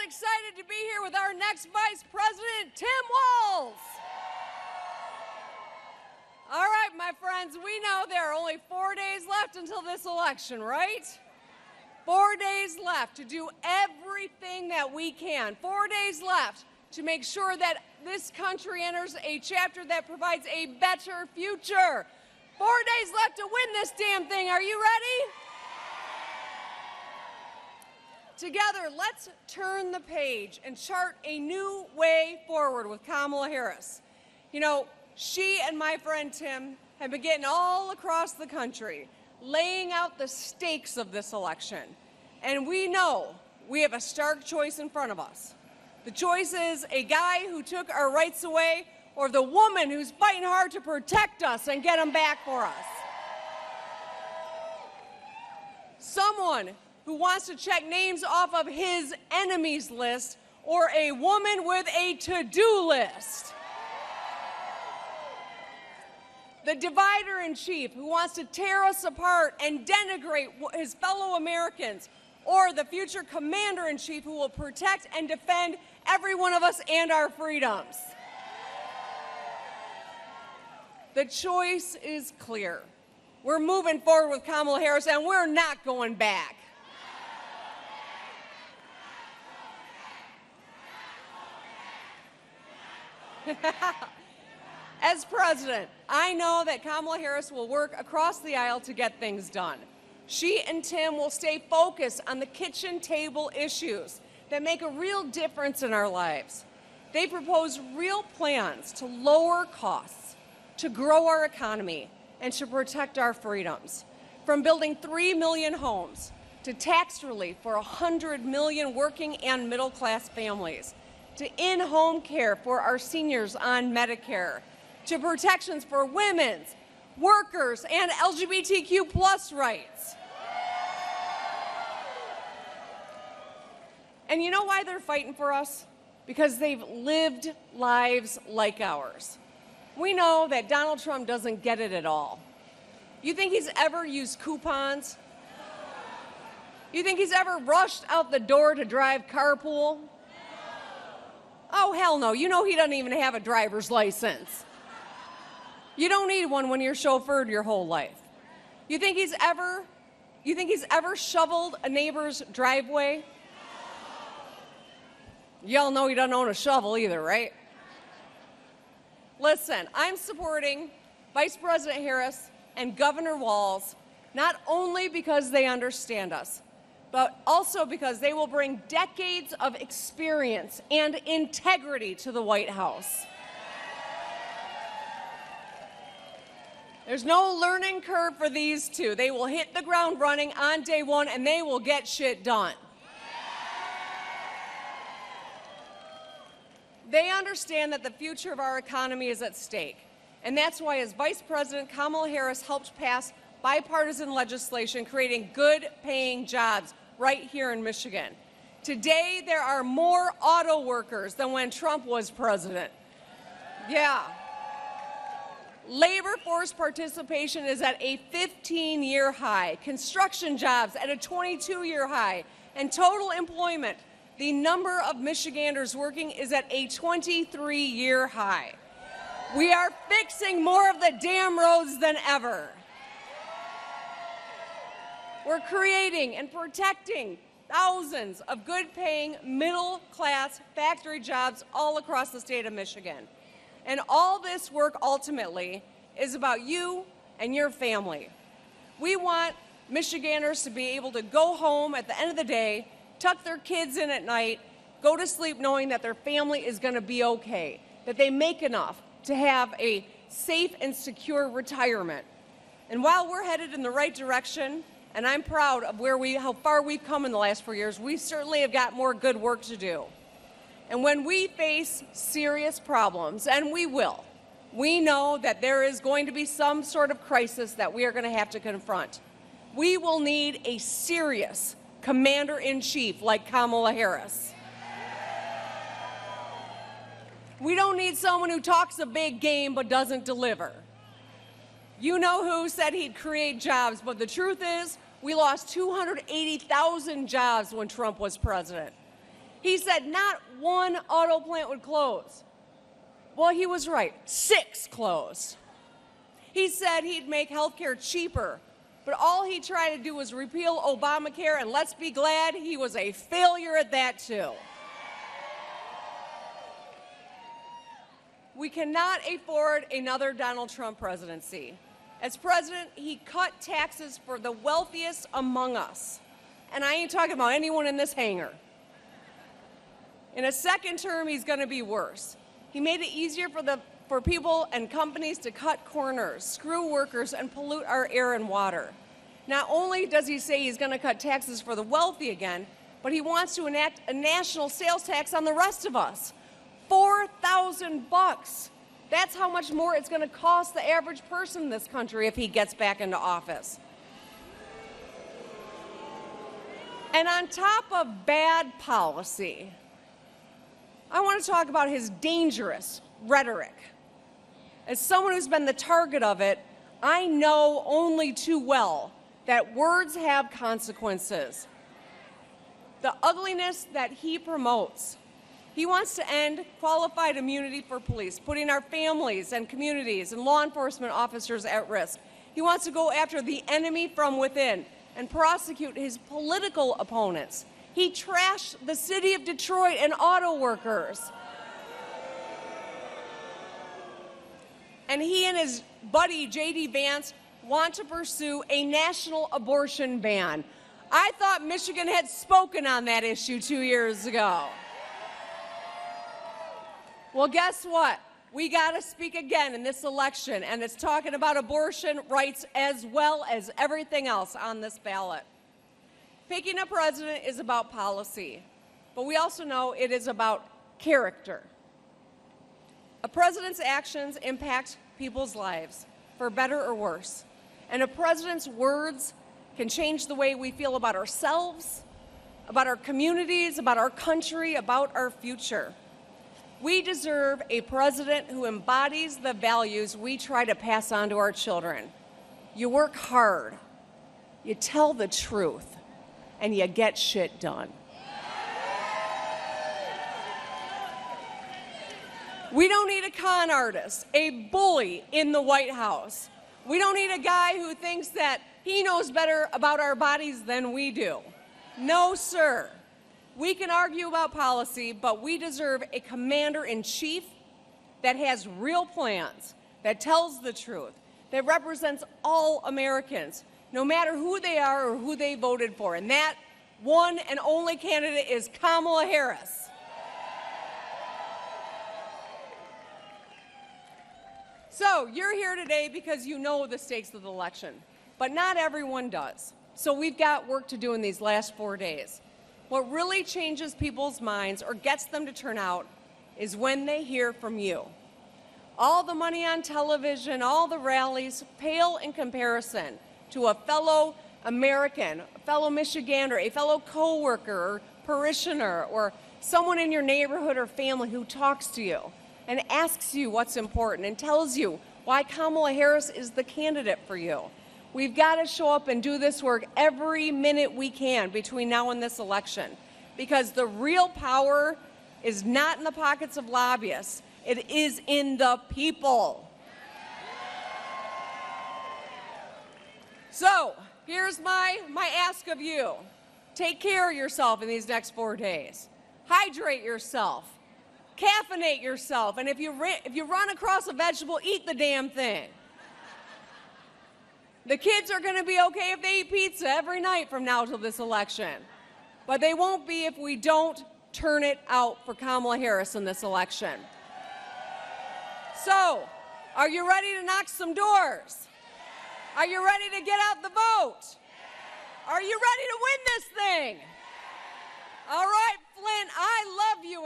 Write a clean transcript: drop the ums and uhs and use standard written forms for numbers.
excited to be here with our next Vice President, Tim Walz. All right, my friends, we know there are only 4 days left until this election, right? 4 days left to do everything that we can. 4 days left to make sure that this country enters a chapter that provides a better future. 4 days left to win this damn thing. Are you ready? Together, let's turn the page and chart a new way forward with Kamala Harris. You know, she and my friend Tim have been getting all across the country, laying out the stakes of this election. And we know we have a stark choice in front of us. The choice is a guy who took our rights away or the woman who's fighting hard to protect us and get them back for us. Someone who wants to check names off of his enemies list or a woman with a to-do list. The divider-in-chief who wants to tear us apart and denigrate his fellow Americans, or the future commander-in-chief who will protect and defend every one of us and our freedoms. The choice is clear. We're moving forward with Kamala Harris, and we're not going back. As president, I know that Kamala Harris will work across the aisle to get things done. She and Tim will stay focused on the kitchen table issues that make a real difference in our lives. They propose real plans to lower costs, to grow our economy, and to protect our freedoms. From building 3 million homes to tax relief for 100 million working and middle-class families, to in-home care for our seniors on Medicare, to protections for women's, workers, and LGBTQ+ rights. And you know why they're fighting for us? Because they've lived lives like ours. We know that Donald Trump doesn't get it at all. You think he's ever used coupons? You think he's ever rushed out the door to drive carpool? Oh, hell no. You know he doesn't even have a driver's license. You don't need one when you're chauffeured your whole life. You think he's ever shoveled a neighbor's driveway? Y'all know he doesn't own a shovel either, right? Listen, I'm supporting Vice President Harris and Governor Walz not only because they understand us, but also because they will bring decades of experience and integrity to the White House. There's no learning curve for these two. They will hit the ground running on day one, and they will get shit done. They understand that the future of our economy is at stake, and that's why, as Vice President, Kamala Harris helped pass bipartisan legislation creating good-paying jobs right here in Michigan. Today, there are more auto workers than when Trump was president. Yeah. Labor force participation is at a 15-year high, construction jobs at a 22-year high, and total employment, the number of Michiganders working, is at a 23-year high. We are fixing more of the damn roads than ever. We're creating and protecting thousands of good-paying, middle-class factory jobs all across the state of Michigan. And all this work ultimately is about you and your family. We want Michiganders to be able to go home at the end of the day, tuck their kids in at night, go to sleep knowing that their family is going to be okay, that they make enough to have a safe and secure retirement. And while we're headed in the right direction, and I'm proud of how far we've come in the last 4 years, we certainly have got more good work to do. And when we face serious problems, and we will, we know that there is going to be some sort of crisis that we are going to have to confront. We will need a serious commander-in-chief like Kamala Harris. We don't need someone who talks a big game but doesn't deliver. You know who said he'd create jobs, but the truth is we lost 280,000 jobs when Trump was president. He said not one auto plant would close. Well, he was right. 6 closed. He said he'd make healthcare cheaper, but all he tried to do was repeal Obamacare, and let's be glad he was a failure at that too. We cannot afford another Donald Trump presidency. As president, he cut taxes for the wealthiest among us. And I ain't talking about anyone in this hangar. In a second term, he's going to be worse. He made it easier for people and companies to cut corners, screw workers, and pollute our air and water. Not only does he say he's going to cut taxes for the wealthy again, but he wants to enact a national sales tax on the rest of us. $4,000. That's how much more it's going to cost the average person in this country if he gets back into office. And on top of bad policy, I want to talk about his dangerous rhetoric. As someone who's been the target of it, I know only too well that words have consequences. The ugliness that he promotes. He wants to end qualified immunity for police, putting our families and communities and law enforcement officers at risk. He wants to go after the enemy from within and prosecute his political opponents. He trashed the city of Detroit and auto workers. And he and his buddy, J.D. Vance, want to pursue a national abortion ban. I thought Michigan had spoken on that issue 2 years ago. Well, guess what? We got to speak again in this election, and it's talking about abortion rights as well as everything else on this ballot. Picking a president is about policy, but we also know it is about character. A president's actions impact people's lives, for better or worse, and a president's words can change the way we feel about ourselves, about our communities, about our country, about our future. We deserve a president who embodies the values we try to pass on to our children. You work hard, you tell the truth, and you get shit done. We don't need a con artist, a bully in the White House. We don't need a guy who thinks that he knows better about our bodies than we do. No, sir. We can argue about policy, but we deserve a commander-in-chief that has real plans, that tells the truth, that represents all Americans, no matter who they are or who they voted for. And that one and only candidate is Kamala Harris. So you're here today because you know the stakes of the election, but not everyone does. So we've got work to do in these last 4 days. What really changes people's minds or gets them to turn out is when they hear from you. All the money on television, all the rallies pale in comparison to a fellow American, a fellow Michigander, a fellow coworker or parishioner, or someone in your neighborhood or family who talks to you and asks you what's important and tells you why Kamala Harris is the candidate for you. We've got to show up and do this work every minute we can between now and this election, because the real power is not in the pockets of lobbyists. It is in the people. So here's my ask of you. Take care of yourself in these next 4 days. Hydrate yourself. Caffeinate yourself. And if you run across a vegetable, eat the damn thing. The kids are going to be okay if they eat pizza every night from now till this election. But they won't be if we don't turn it out for Kamala Harris in this election. So, are you ready to knock some doors? Are you ready to get out the vote? Are you ready to win this thing? All right, Flint, I love you.